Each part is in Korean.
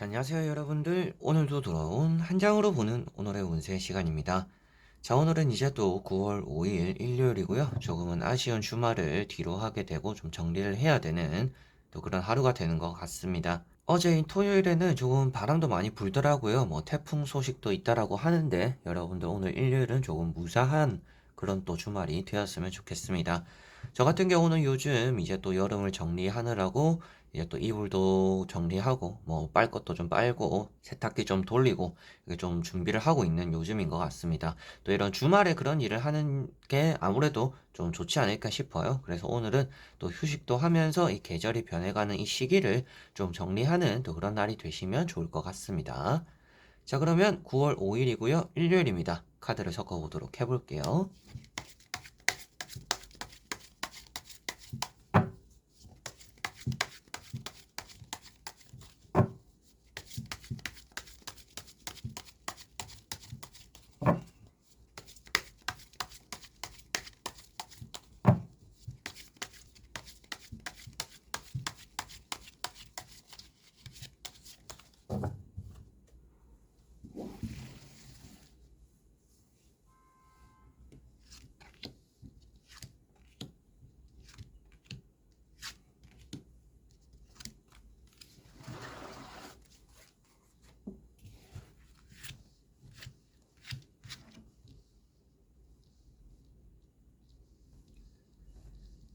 자, 안녕하세요 여러분들. 오늘도 돌아온 한 장으로 보는 오늘의 운세 시간입니다. 자, 오늘은 이제 또 9월 5일 일요일이고요. 조금은 아쉬운 주말을 뒤로 하게 되고 좀 정리를 해야 되는 또 그런 하루가 되는 것 같습니다. 어제인 토요일에는 조금 바람도 많이 불더라고요. 뭐 태풍 소식도 있다라고 하는데 여러분들 오늘 일요일은 조금 무사한 그런 또 주말이 되었으면 좋겠습니다. 저 같은 경우는 요즘 이제 또 여름을 정리하느라고 이제 또 이불도 정리하고 뭐 빨 것도 좀 빨고 세탁기 좀 돌리고 이게 좀 준비를 하고 있는 요즘인 것 같습니다. 또 이런 주말에 그런 일을 하는 게 아무래도 좀 좋지 않을까 싶어요. 그래서 오늘은 또 휴식도 하면서 이 계절이 변해가는 이 시기를 좀 정리하는 또 그런 날이 되시면 좋을 것 같습니다. 자, 그러면 9월 5일이고요. 일요일입니다. 카드를 섞어보도록 해볼게요.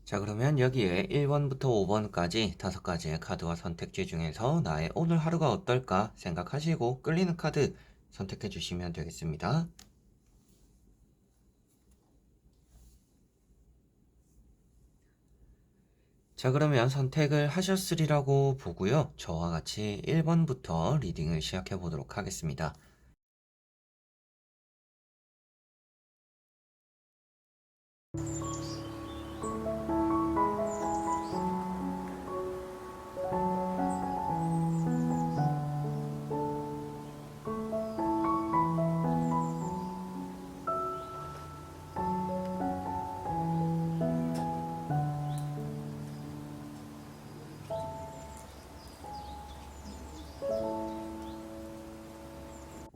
자, 그러면 여기에 1번부터 5번까지 5가지의 카드와 선택지 중에서 나의 오늘 하루가 어떨까 생각하시고 끌리는 카드 선택해 주시면 되겠습니다. 자, 그러면 선택을 하셨으리라고 보고요. 저와 같이 1번부터 리딩을 시작해 보도록 하겠습니다.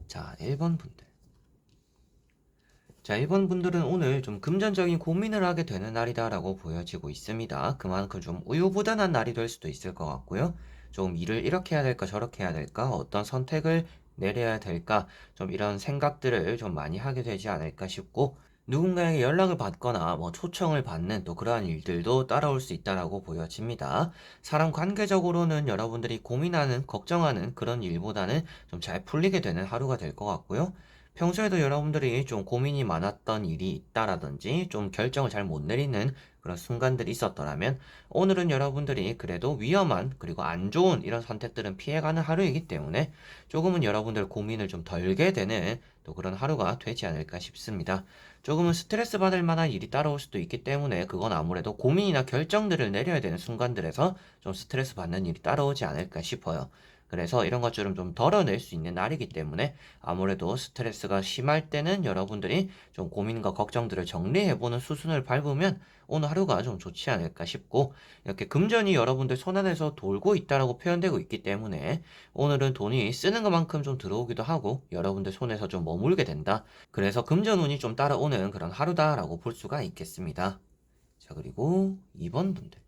자, 1번 분들. 자, 1번 분들은 오늘 좀 금전적인 고민을 하게 되는 날이다라고 보여지고 있습니다. 그만큼 좀 우유부단한 날이 될 수도 있을 것 같고요. 좀 일을 이렇게 해야 될까 저렇게 해야 될까 어떤 선택을 내려야 될까 좀 이런 생각들을 좀 많이 하게 되지 않을까 싶고 누군가에게 연락을 받거나 뭐 초청을 받는 또 그러한 일들도 따라올 수 있다라고 보여집니다. 사람 관계적으로는 여러분들이 고민하는 걱정하는 그런 일보다는 좀 잘 풀리게 되는 하루가 될 것 같고요. 평소에도 여러분들이 좀 고민이 많았던 일이 있다라든지 좀 결정을 잘 못 내리는 그런 순간들이 있었더라면 오늘은 여러분들이 그래도 위험한 그리고 안 좋은 이런 선택들은 피해가는 하루이기 때문에 조금은 여러분들 고민을 좀 덜게 되는 또 그런 하루가 되지 않을까 싶습니다. 조금은 스트레스 받을 만한 일이 따라올 수도 있기 때문에 그건 아무래도 고민이나 결정들을 내려야 되는 순간들에서 좀 스트레스 받는 일이 따라오지 않을까 싶어요. 그래서 이런 것들은 좀 덜어낼 수 있는 날이기 때문에 아무래도 스트레스가 심할 때는 여러분들이 좀 고민과 걱정들을 정리해보는 수순을 밟으면 오늘 하루가 좀 좋지 않을까 싶고 이렇게 금전이 여러분들 손안에서 돌고 있다라고 표현되고 있기 때문에 오늘은 돈이 쓰는 것만큼 좀 들어오기도 하고 여러분들 손에서 좀 머물게 된다. 그래서 금전운이 좀 따라오는 그런 하루다라고 볼 수가 있겠습니다. 자, 그리고 2번 분들.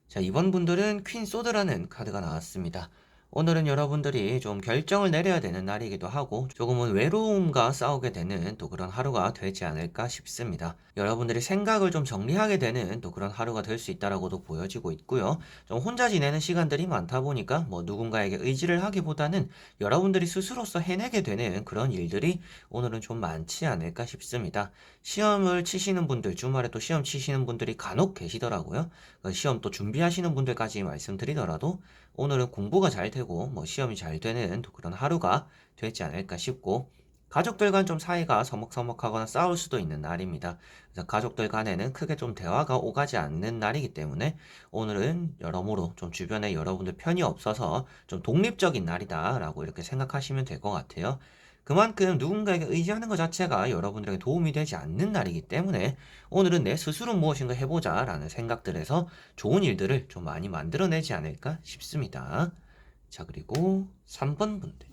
자, 이번 분들은 퀸 소드라는 카드가 나왔습니다. 오늘은 여러분들이 좀 결정을 내려야 되는 날이기도 하고 조금은 외로움과 싸우게 되는 또 그런 하루가 되지 않을까 싶습니다. 여러분들이 생각을 좀 정리하게 되는 또 그런 하루가 될 수 있다라고도 보여지고 있고요. 좀 혼자 지내는 시간들이 많다 보니까 뭐 누군가에게 의지를 하기보다는 여러분들이 스스로서 해내게 되는 그런 일들이 오늘은 좀 많지 않을까 싶습니다. 시험을 치시는 분들, 주말에 또 시험 치시는 분들이 간혹 계시더라고요. 시험 또 준비하시는 분들까지 말씀드리더라도 오늘은 공부가 잘 되고 뭐 시험이 잘 되는 그런 하루가 되지 않을까 싶고 가족들 간 좀 사이가 서먹서먹하거나 싸울 수도 있는 날입니다. 그래서 가족들 간에는 크게 좀 대화가 오가지 않는 날이기 때문에 오늘은 여러모로 좀 주변에 여러분들 편이 없어서 좀 독립적인 날이다라고 이렇게 생각하시면 될 것 같아요. 그만큼 누군가에게 의지하는 것 자체가 여러분들에게 도움이 되지 않는 날이기 때문에 오늘은 내 스스로 무엇인가 해보자 라는 생각들에서 좋은 일들을 좀 많이 만들어내지 않을까 싶습니다. 자, 그리고 3번 분들.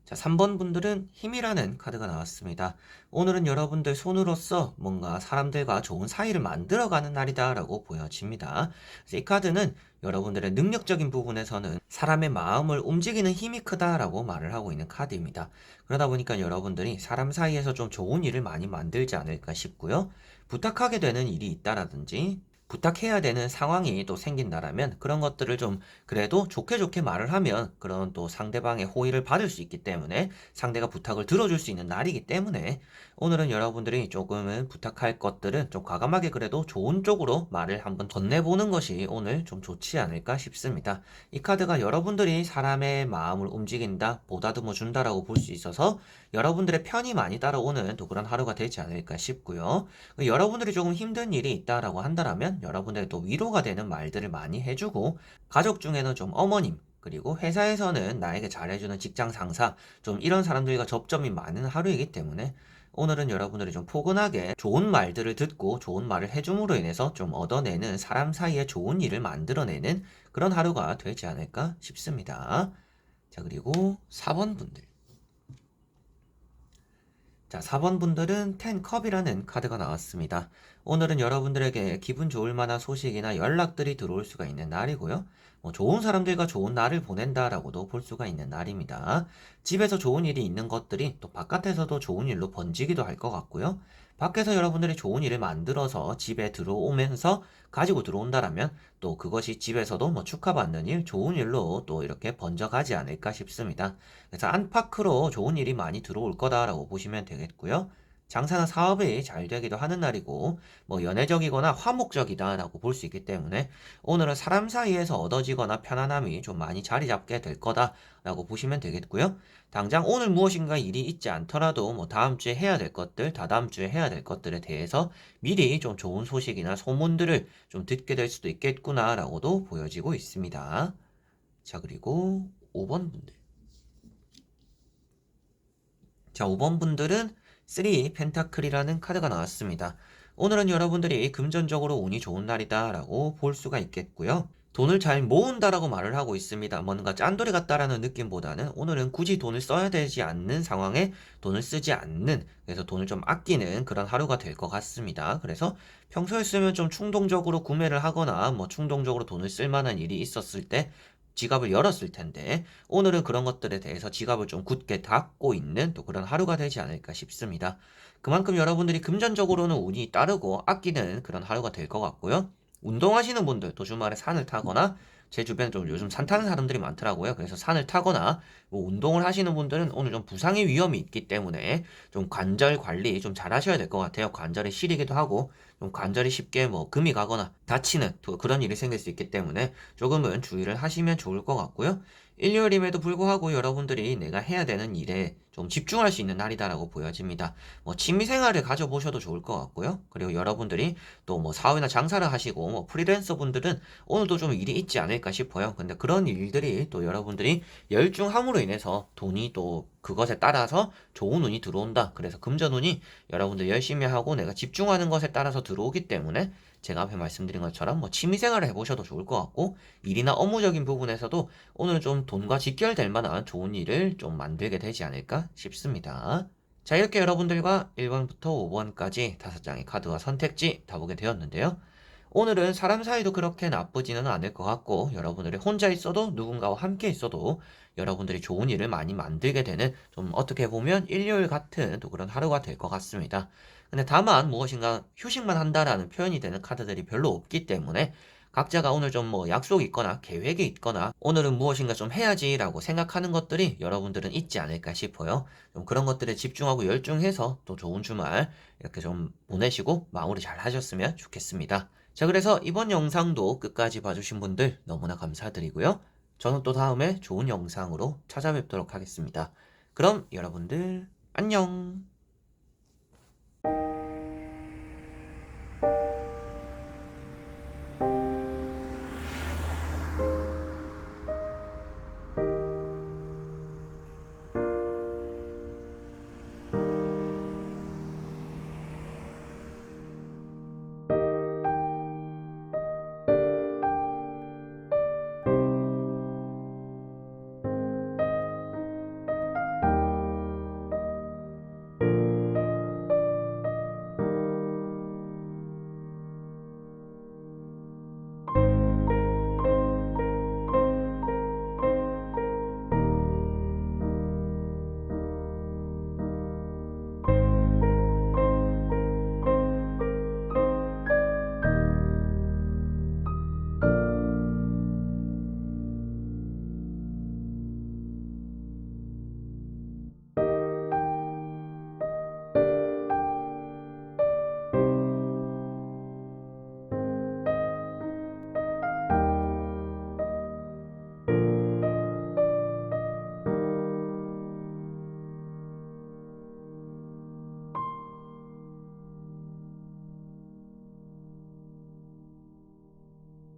자, 3번 분들은 힘이라는 카드가 나왔습니다. 오늘은 여러분들 손으로써 뭔가 사람들과 좋은 사이를 만들어가는 날이다라고 보여집니다. 그래서 이 카드는 여러분들의 능력적인 부분에서는 사람의 마음을 움직이는 힘이 크다라고 말을 하고 있는 카드입니다. 그러다 보니까 여러분들이 사람 사이에서 좀 좋은 일을 많이 만들지 않을까 싶고요. 부탁하게 되는 일이 있다라든지 부탁해야 되는 상황이 또 생긴다라면 그런 것들을 좀 그래도 좋게 좋게 말을 하면 그런 또 상대방의 호의를 받을 수 있기 때문에 상대가 부탁을 들어줄 수 있는 날이기 때문에 오늘은 여러분들이 조금은 부탁할 것들은 좀 과감하게 그래도 좋은 쪽으로 말을 한번 건네보는 것이 오늘 좀 좋지 않을까 싶습니다. 이 카드가 여러분들이 사람의 마음을 움직인다, 보다듬어 준다라고 볼 수 있어서 여러분들의 편이 많이 따라오는 또 그런 하루가 되지 않을까 싶고요. 여러분들이 조금 힘든 일이 있다라고 한다면 여러분들의 또 위로가 되는 말들을 많이 해주고 가족 중에는 좀 어머님 그리고 회사에서는 나에게 잘해주는 직장 상사 좀 이런 사람들과 접점이 많은 하루이기 때문에 오늘은 여러분들이 좀 포근하게 좋은 말들을 듣고 좋은 말을 해줌으로 인해서 좀 얻어내는 사람 사이에 좋은 일을 만들어내는 그런 하루가 되지 않을까 싶습니다. 자, 그리고 4번 분들. 자, 4번 분들은 10컵이라는 카드가 나왔습니다. 오늘은 여러분들에게 기분 좋을 만한 소식이나 연락들이 들어올 수가 있는 날이고요. 좋은 사람들과 좋은 날을 보낸다라고도 볼 수가 있는 날입니다. 집에서 좋은 일이 있는 것들이 또 바깥에서도 좋은 일로 번지기도 할 것 같고요. 밖에서 여러분들이 좋은 일을 만들어서 집에 들어오면서 가지고 들어온다라면 또 그것이 집에서도 축하받는 일, 좋은 일로 또 이렇게 번져가지 않을까 싶습니다. 그래서 안팎으로 좋은 일이 많이 들어올 거다라고 보시면 되겠고요. 장사나 사업이 잘 되기도 하는 날이고, 연애적이거나 화목적이다라고 볼 수 있기 때문에 오늘은 사람 사이에서 얻어지거나 편안함이 좀 많이 자리 잡게 될 거다라고 보시면 되겠고요. 당장 오늘 무엇인가 일이 있지 않더라도 다음 주에 해야 될 것들, 다다음 주에 해야 될 것들에 대해서 미리 좀 좋은 소식이나 소문들을 좀 듣게 될 수도 있겠구나라고도 보여지고 있습니다. 자, 그리고 5번 분들. 자, 5번 분들은 3 펜타클이라는 카드가 나왔습니다. 오늘은 여러분들이 금전적으로 운이 좋은 날이다라고 볼 수가 있겠고요. 돈을 잘 모은다라고 말을 하고 있습니다. 뭔가 짠돌이 같다라는 느낌보다는 오늘은 굳이 돈을 써야 되지 않는 상황에 돈을 쓰지 않는, 그래서 돈을 좀 아끼는 그런 하루가 될 것 같습니다. 그래서 평소였으면 좀 충동적으로 구매를 하거나 충동적으로 돈을 쓸 만한 일이 있었을 때 지갑을 열었을 텐데 오늘은 그런 것들에 대해서 지갑을 좀 굳게 닫고 있는 또 그런 하루가 되지 않을까 싶습니다. 그만큼 여러분들이 금전적으로는 운이 따르고 아끼는 그런 하루가 될 것 같고요. 운동하시는 분들 또 주말에 산을 타거나 제 주변에 좀 요즘 산 타는 사람들이 많더라고요. 그래서 산을 타거나 운동을 하시는 분들은 오늘 좀 부상의 위험이 있기 때문에 좀 관절 관리 좀 잘 하셔야 될 것 같아요. 관절이 시리기도 하고 좀 관절이 쉽게 금이 가거나 다치는 또 그런 일이 생길 수 있기 때문에 조금은 주의를 하시면 좋을 것 같고요. 일요일임에도 불구하고 여러분들이 내가 해야 되는 일에 좀 집중할 수 있는 날이다라고 보여집니다. 취미생활을 가져보셔도 좋을 것 같고요. 그리고 여러분들이 또 사업이나 장사를 하시고 프리랜서 분들은 오늘도 좀 일이 있지 않을까 싶어요. 근데 그런 일들이 또 여러분들이 열중함으로 인해서 돈이 또 그것에 따라서 좋은 운이 들어온다. 그래서 금전운이 여러분들 열심히 하고 내가 집중하는 것에 따라서 들어오기 때문에 제가 앞에 말씀드린 것처럼 취미생활을 해보셔도 좋을 것 같고 일이나 업무적인 부분에서도 오늘 좀 돈과 직결될 만한 좋은 일을 좀 만들게 되지 않을까 싶습니다. 자, 이렇게 여러분들과 1번부터 5번까지 5장의 카드와 선택지 다 보게 되었는데요. 오늘은 사람 사이도 그렇게 나쁘지는 않을 것 같고 여러분들이 혼자 있어도 누군가와 함께 있어도 여러분들이 좋은 일을 많이 만들게 되는 좀 어떻게 보면 일요일 같은 또 그런 하루가 될 것 같습니다. 근데 다만 무엇인가 휴식만 한다라는 표현이 되는 카드들이 별로 없기 때문에 각자가 오늘 좀 약속이 있거나 계획이 있거나 오늘은 무엇인가 좀 해야지라고 생각하는 것들이 여러분들은 있지 않을까 싶어요. 좀 그런 것들에 집중하고 열중해서 또 좋은 주말 이렇게 좀 보내시고 마무리 잘 하셨으면 좋겠습니다. 자, 그래서 이번 영상도 끝까지 봐주신 분들 너무나 감사드리고요. 저는 또 다음에 좋은 영상으로 찾아뵙도록 하겠습니다. 그럼 여러분들 안녕!